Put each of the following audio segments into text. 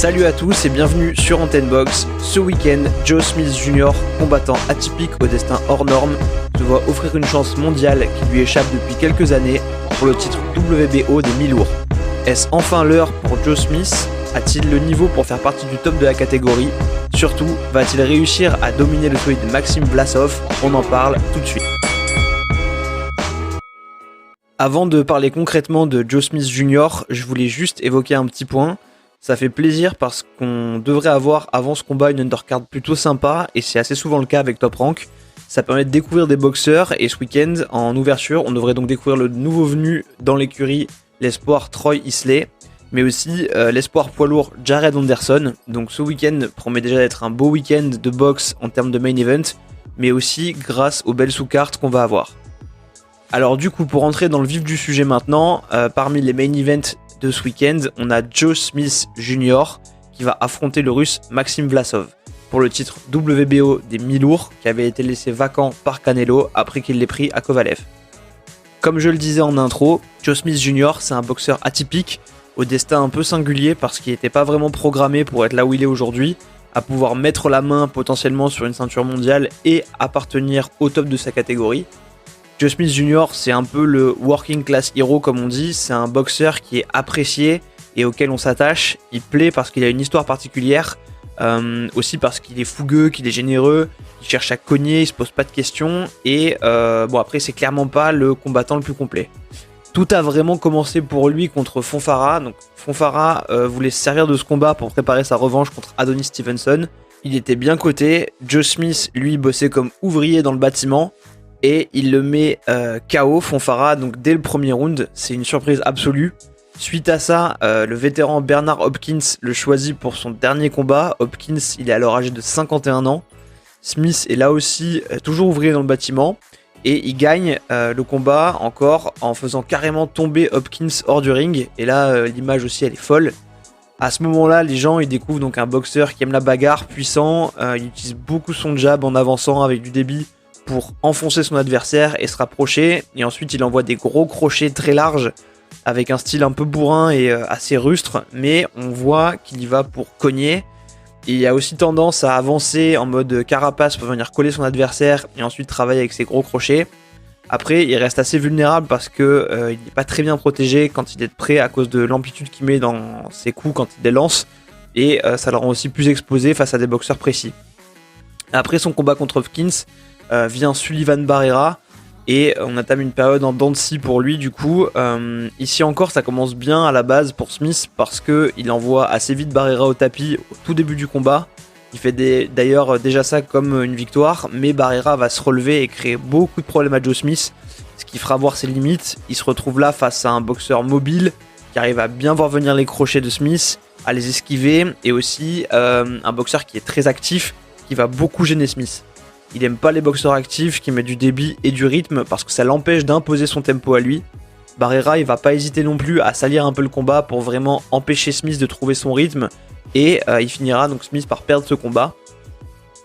Salut à tous et bienvenue sur Antenne Box. Ce week-end, Joe Smith Jr., combattant atypique au destin hors norme, se voit offrir une chance mondiale qui lui échappe depuis quelques années pour le titre WBO des mi-lourds. Est-ce enfin l'heure pour Joe Smith ? A-t-il le niveau pour faire partie du top de la catégorie ? Surtout, va-t-il réussir à dominer le solide Maxime Vlasov ? On en parle tout de suite. Avant de parler concrètement de Joe Smith Jr., je voulais juste évoquer un petit point. Ça fait plaisir parce qu'on devrait avoir avant ce combat une undercard plutôt sympa et c'est assez souvent le cas avec Top Rank. Ça permet de découvrir des boxeurs et ce week-end, en ouverture, on devrait donc découvrir le nouveau venu dans l'écurie, l'espoir Troy Isley, mais aussi l'espoir poids lourd Jared Anderson. Donc ce week-end promet déjà d'être un beau week-end de boxe en termes de main event, mais aussi grâce aux belles sous-cartes qu'on va avoir. Alors du coup, pour entrer dans le vif du sujet maintenant, parmi les main events de ce week-end, on a Joe Smith Jr. qui va affronter le russe Maxime Vlasov pour le titre WBO des mi-lourds qui avait été laissé vacant par Canelo après qu'il l'ait pris à Kovalev. Comme je le disais en intro, Joe Smith Jr. c'est un boxeur atypique, au destin un peu singulier parce qu'il n'était pas vraiment programmé pour être là où il est aujourd'hui, à pouvoir mettre la main potentiellement sur une ceinture mondiale et appartenir au top de sa catégorie. Joe Smith Jr. c'est un peu le working class hero comme on dit, c'est un boxeur qui est apprécié et auquel on s'attache. Il plaît parce qu'il a une histoire particulière, aussi parce qu'il est fougueux, qu'il est généreux, il cherche à cogner, il se pose pas de questions et après c'est clairement pas le combattant le plus complet. Tout a vraiment commencé pour lui contre Fonfara. Donc Fonfara voulait se servir de ce combat pour préparer sa revanche contre Adonis Stevenson. Il était bien coté, Joe Smith lui bossait comme ouvrier dans le bâtiment. Et il le met KO, Fonfara, donc dès le premier round. C'est une surprise absolue. Suite à ça, le vétéran Bernard Hopkins le choisit pour son dernier combat. Hopkins, il est alors âgé de 51 ans. Smith est là aussi toujours ouvrier dans le bâtiment. Et il gagne le combat encore en faisant carrément tomber Hopkins hors du ring. Et là, l'image aussi, elle est folle. À ce moment-là, les gens ils découvrent donc un boxeur qui aime la bagarre, puissant. Il utilise beaucoup son jab en avançant avec du débit pour enfoncer son adversaire et se rapprocher, et ensuite il envoie des gros crochets très larges avec un style un peu bourrin et assez rustre, mais on voit qu'il y va pour cogner. Et il a aussi tendance à avancer en mode carapace pour venir coller son adversaire et ensuite travailler avec ses gros crochets. Après il reste assez vulnérable parce que il n'est pas très bien protégé quand il est prêt à cause de l'amplitude qu'il met dans ses coups quand il les lance, et ça le rend aussi plus exposé face à des boxeurs précis. Après son combat contre Hopkins, vient Sullivan Barrera et on entame une période en dents de scie pour lui du coup. Ici encore ça commence bien à la base pour Smith parce qu'il envoie assez vite Barrera au tapis au tout début du combat. Il fait d'ailleurs déjà ça comme une victoire, mais Barrera va se relever et créer beaucoup de problèmes à Joe Smith, ce qui fera voir ses limites. Il se retrouve là face à un boxeur mobile qui arrive à bien voir venir les crochets de Smith, à les esquiver, et aussi un boxeur qui est très actif, qui va beaucoup gêner Smith. Il aime pas les boxeurs actifs qui mettent du débit et du rythme parce que ça l'empêche d'imposer son tempo à lui. Barrera il va pas hésiter non plus à salir un peu le combat pour vraiment empêcher Smith de trouver son rythme, et il finira donc Smith par perdre ce combat.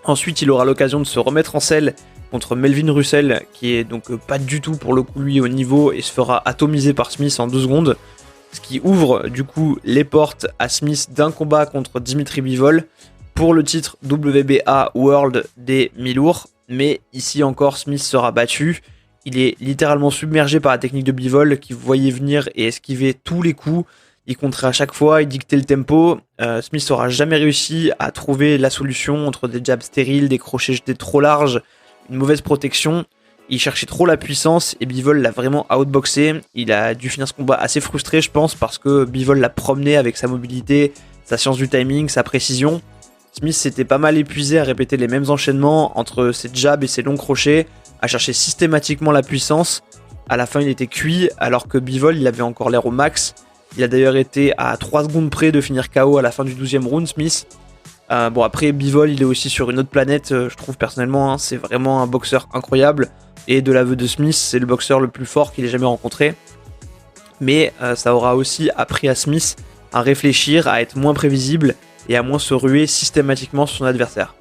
Ensuite il aura l'occasion de se remettre en selle contre Melvin Russell qui est donc pas du tout pour le coup lui au niveau et se fera atomiser par Smith en 2 secondes. Ce qui ouvre du coup les portes à Smith d'un combat contre Dimitri Bivol pour le titre WBA World des mi-lourds, mais ici encore Smith sera battu. Il est littéralement submergé par la technique de Bivol qui voyait venir et esquivait tous les coups. Il contrait à chaque fois, il dictait le tempo. Smith n'aura jamais réussi à trouver la solution entre des jabs stériles, des crochets jetés trop larges, une mauvaise protection. Il cherchait trop la puissance et Bivol l'a vraiment outboxé. Il a dû finir ce combat assez frustré je pense parce que Bivol l'a promené avec sa mobilité, sa science du timing, sa précision. Smith s'était pas mal épuisé à répéter les mêmes enchaînements entre ses jabs et ses longs crochets, à chercher systématiquement la puissance. À la fin il était cuit alors que Bivol il avait encore l'air au max. Il a d'ailleurs été à 3 secondes près de finir KO à la fin du 12e round Smith. Après Bivol il est aussi sur une autre planète, je trouve personnellement, c'est vraiment un boxeur incroyable. Et de l'aveu de Smith c'est le boxeur le plus fort qu'il ait jamais rencontré. Mais ça aura aussi appris à Smith à réfléchir, à être moins prévisible et à moins se ruer systématiquement sur son adversaire.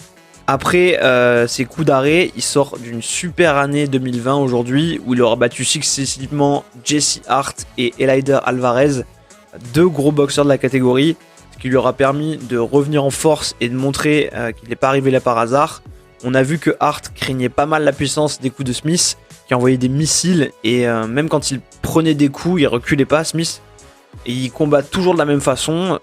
Après ses coups d'arrêt, il sort d'une super année 2020 aujourd'hui où il aura battu successivement Jesse Hart et Eleider Alvarez, 2 gros boxeurs de la catégorie. Ce qui lui aura permis de revenir en force et de montrer qu'il n'est pas arrivé là par hasard. On a vu que Hart craignait pas mal la puissance des coups de Smith, qui envoyait des missiles, et même quand il prenait des coups, il reculait pas, Smith. Et il combat toujours de la même façon,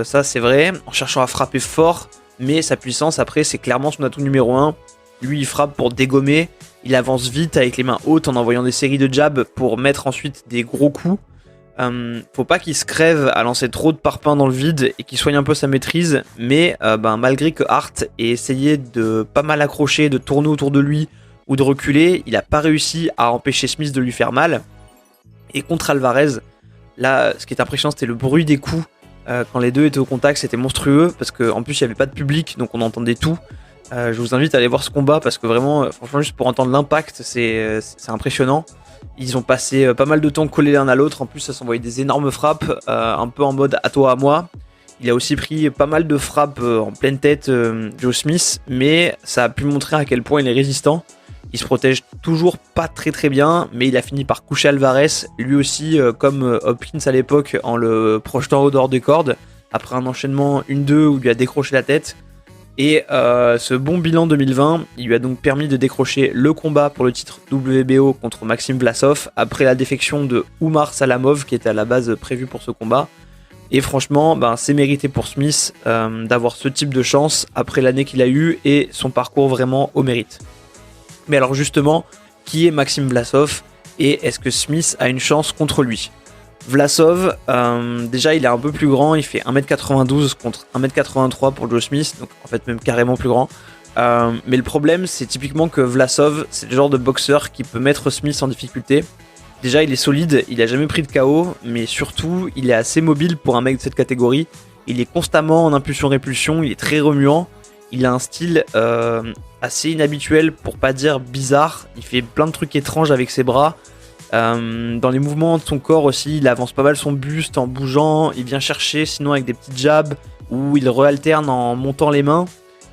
ça c'est vrai, en cherchant à frapper fort, mais sa puissance après c'est clairement son atout numéro 1. Lui il frappe pour dégommer, il avance vite avec les mains hautes en envoyant des séries de jabs pour mettre ensuite des gros coups. Faut pas qu'il se crève à lancer trop de parpaings dans le vide et qu'il soigne un peu sa maîtrise, mais malgré que Hart ait essayé de pas mal accrocher, de tourner autour de lui ou de reculer, il a pas réussi à empêcher Smith de lui faire mal. Et contre Alvarez, là ce qui est impressionnant c'était le bruit des coups quand les deux étaient au contact, c'était monstrueux parce qu'en plus il n'y avait pas de public donc on entendait tout. Je vous invite à aller voir ce combat parce que vraiment, franchement, juste pour entendre l'impact, c'est impressionnant. Ils ont passé pas mal de temps collés l'un à l'autre. En plus, ça s'envoyait des énormes frappes, un peu en mode à toi, à moi. Il a aussi pris pas mal de frappes en pleine tête, Joe Smith, mais ça a pu montrer à quel point il est résistant. Il se protège toujours pas très bien, mais il a fini par coucher Alvarez, lui aussi, comme Hopkins à l'époque, en le projetant au dehors des cordes, après un enchaînement 1-2 où il lui a décroché la tête. Et ce bon bilan 2020, il lui a donc permis de décrocher le combat pour le titre WBO contre Maxime Vlasov après la défection de Oumar Salamov qui était à la base prévu pour ce combat. Et franchement, c'est mérité pour Smith d'avoir ce type de chance après l'année qu'il a eue et son parcours vraiment au mérite. Mais alors justement, qui est Maxime Vlasov et est-ce que Smith a une chance contre lui ? Vlasov, déjà il est un peu plus grand, il fait 1m92 contre 1m83 pour Joe Smith, donc en fait même carrément plus grand. Mais le problème c'est typiquement que Vlasov, c'est le genre de boxeur qui peut mettre Smith en difficulté. Déjà il est solide, il a jamais pris de KO, mais surtout il est assez mobile pour un mec de cette catégorie. Il est constamment en impulsion-répulsion, il est très remuant, il a un style assez inhabituel pour pas dire bizarre, il fait plein de trucs étranges avec ses bras. Dans les mouvements de son corps aussi, il avance pas mal son buste en bougeant, il vient chercher sinon avec des petites jabs ou il réalterne en montant les mains.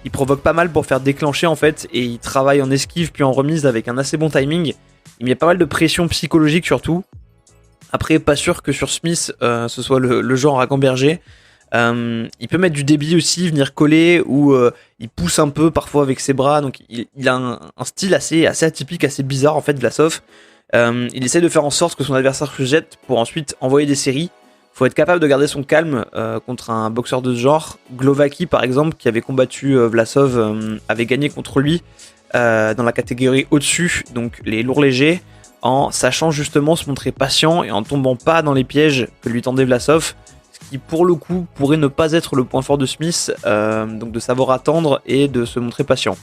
Il provoque pas mal pour faire déclencher en fait et il travaille en esquive puis en remise avec un assez bon timing. Il met pas mal de pression psychologique surtout. Après, pas sûr que sur Smith ce soit le genre à gamberger. Il peut mettre du débit aussi, venir coller ou il pousse un peu parfois avec ses bras. Donc il a un style assez atypique, assez bizarre en fait, Vlasov. Il essaie de faire en sorte que son adversaire se jette pour ensuite envoyer des séries. Faut être capable de garder son calme contre un boxeur de ce genre. Glovaki par exemple, qui avait combattu Vlasov, avait gagné contre lui dans la catégorie au-dessus, donc les lourds légers, en sachant justement se montrer patient et en tombant pas dans les pièges que lui tendait Vlasov, ce qui pour le coup pourrait ne pas être le point fort de Smith, donc de savoir attendre et de se montrer patient.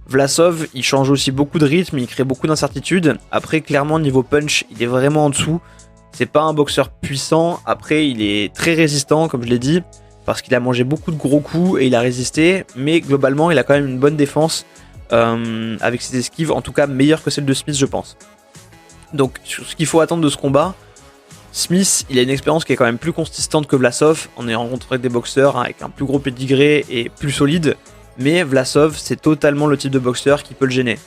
Vlasov, il change aussi beaucoup de rythme, il crée beaucoup d'incertitudes. Après, clairement, niveau punch, il est vraiment en dessous. C'est pas un boxeur puissant. Après, il est très résistant, comme je l'ai dit, parce qu'il a mangé beaucoup de gros coups et il a résisté. Mais globalement, il a quand même une bonne défense avec ses esquives, en tout cas meilleure que celle de Smith, je pense. Donc, sur ce qu'il faut attendre de ce combat, Smith, il a une expérience qui est quand même plus consistante que Vlasov, en ayant rencontré des boxeurs avec un plus gros pédigré et plus solide. Mais Vlasov, c'est totalement le type de boxeur qui peut le gêner.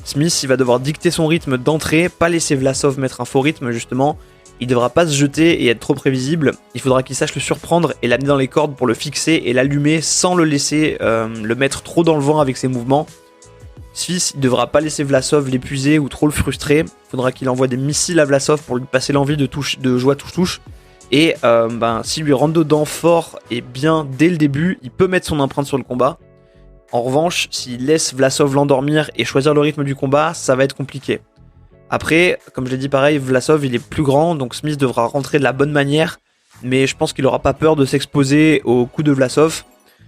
Smith, il va devoir dicter son rythme d'entrée, pas laisser Vlasov mettre un faux rythme justement. Il devra pas se jeter et être trop prévisible. Il faudra qu'il sache le surprendre et l'amener dans les cordes pour le fixer et l'allumer sans le laisser le mettre trop dans le vent avec ses mouvements. Smith, il devra pas laisser Vlasov l'épuiser ou trop le frustrer. Il faudra qu'il envoie des missiles à Vlasov pour lui passer l'envie de jouer à touche-touche. Et s'il lui rentre dedans fort et bien dès le début, il peut mettre son empreinte sur le combat. En revanche, s'il laisse Vlasov l'endormir et choisir le rythme du combat, ça va être compliqué. Après, comme je l'ai dit pareil, Vlasov il est plus grand, donc Smith devra rentrer de la bonne manière, mais je pense qu'il aura pas peur de s'exposer au coup de Vlasov.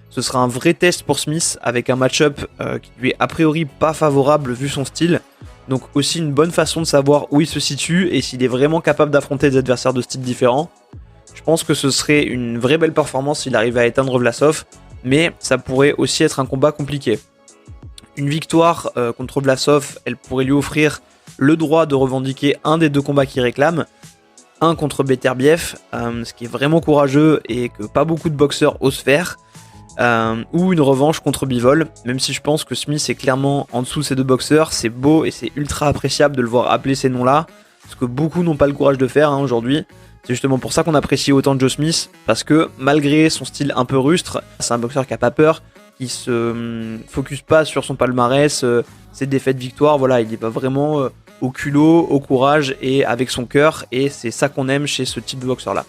Ce sera un vrai test pour Smith avec un match-up qui lui est a priori pas favorable vu son style, donc aussi une bonne façon de savoir où il se situe et s'il est vraiment capable d'affronter des adversaires de styles différents. Je pense que ce serait une vraie belle performance s'il arrive à éteindre Vlasov, mais ça pourrait aussi être un combat compliqué. Une victoire contre Vlasov, elle pourrait lui offrir le droit de revendiquer un des deux combats qu'il réclame, un contre Beterbiev, ce qui est vraiment courageux et que pas beaucoup de boxeurs osent faire, ou une revanche contre Bivol, même si je pense que Smith est clairement en dessous de ces deux boxeurs. C'est beau et c'est ultra appréciable de le voir appeler ces noms-là, ce que beaucoup n'ont pas le courage de faire aujourd'hui. C'est justement pour ça qu'on apprécie autant Joe Smith, parce que malgré son style un peu rustre, c'est un boxeur qui a pas peur, qui se focus pas sur son palmarès, ses défaites, victoires, voilà, il y va vraiment au culot, au courage et avec son cœur, et c'est ça qu'on aime chez ce type de boxeur-là.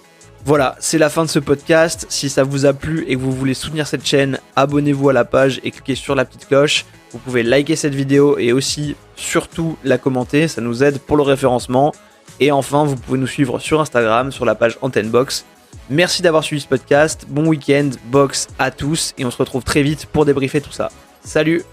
Voilà, c'est la fin de ce podcast. Si ça vous a plu et que vous voulez soutenir cette chaîne, abonnez-vous à la page et cliquez sur la petite cloche. Vous pouvez liker cette vidéo et aussi, surtout, la commenter, ça nous aide pour le référencement. Et enfin, vous pouvez nous suivre sur Instagram, sur la page Antenne Box. Merci d'avoir suivi ce podcast, bon week-end, box à tous, et on se retrouve très vite pour débriefer tout ça. Salut!